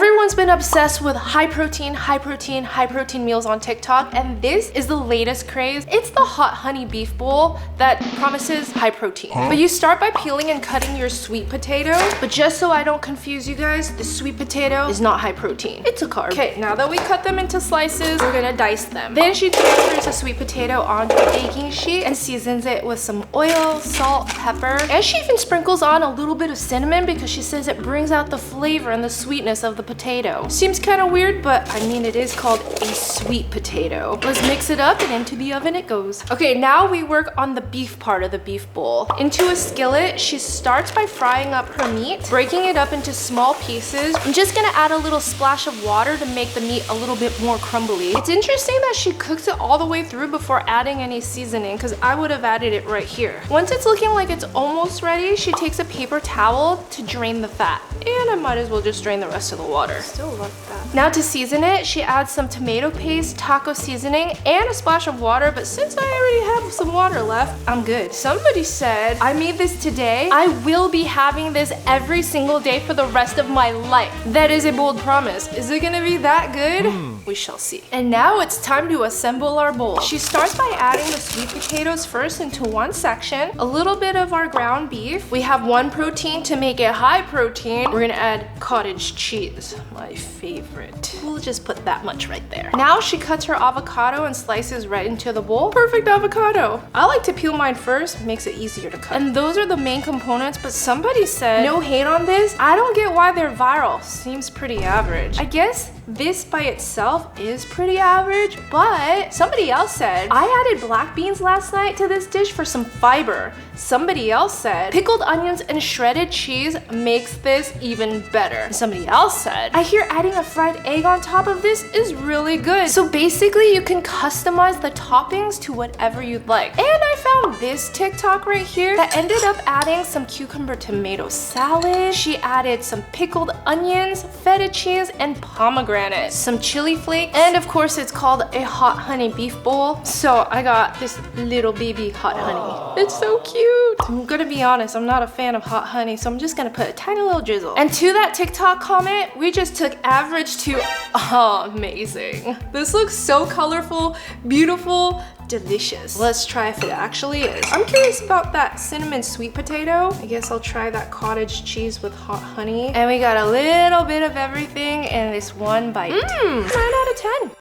Everyone's been obsessed with high protein meals on TikTok, and this is the latest craze. It's the hot honey beef bowl that promises high protein. But you start by peeling and cutting your sweet potato. But just so I don't confuse you guys, the sweet potato is not high protein. It's a carb. Okay, now that we cut them into slices, we're gonna dice them. Then she transfers the sweet potato onto a baking sheet and seasons it with some oil, salt, pepper, and she even sprinkles on a little bit of cinnamon because she says it brings out the flavor and the sweetness of the potato. Seems kind of weird, but I mean, it is called a sweet potato. Let's mix it up and into the oven it goes. Okay, now we work on the beef part of the beef bowl. Into a skillet, she starts by frying up her meat, breaking it up into small pieces. I'm just gonna add a little splash of water to make the meat a little bit more crumbly. It's interesting that she cooks it all the way through before adding any seasoning, because I would have added it right here. Once it's looking like it's almost ready, she takes a paper towel to drain the fat. And I might as well just drain the rest of the water. Still love that. Now to season it, she adds some tomato paste, taco seasoning, and a splash of water, but since I already have some water left, I'm good. Somebody said, I made this today. I will be having this every single day for the rest of my life. That is a bold promise. Is it gonna be that good? We shall see. And now it's time to assemble our bowl. She starts by adding the sweet potatoes first into one section, a little bit of our ground beef. We have one protein to make it high protein. We're gonna add cottage cheese, my favorite. We'll just put that much right there. Now she cuts her avocado and slices right into the bowl. Perfect avocado. I like to peel mine first, makes it easier to cut. And those are the main components, but somebody said, no hate on this. I don't get why they're viral. Seems pretty average. I guess this by itself is pretty average, but somebody else said, I added black beans last night to this dish for some fiber. Somebody else said, pickled onions and shredded cheese makes this even better. And somebody else said, I hear adding a fried egg on top of this is really good. So basically you can customize the toppings to whatever you'd like. And I found this TikTok right here that ended up adding some cucumber tomato salad. She added some pickled onions, feta cheese, and pomegranate, some chili flakes, and of course it's called a hot honey beef bowl. So I got this little baby hot honey. It's so cute. I'm gonna be honest, I'm not a fan of hot honey, so I'm just gonna put a tiny little drizzle. And to that TikTok comment, we just took average to amazing. This looks so colorful, beautiful, delicious. Let's try if it actually is. I'm curious about that cinnamon sweet potato. I guess I'll try that cottage cheese with hot honey. And we got a little bit of everything in this one bite. 9 out of 10.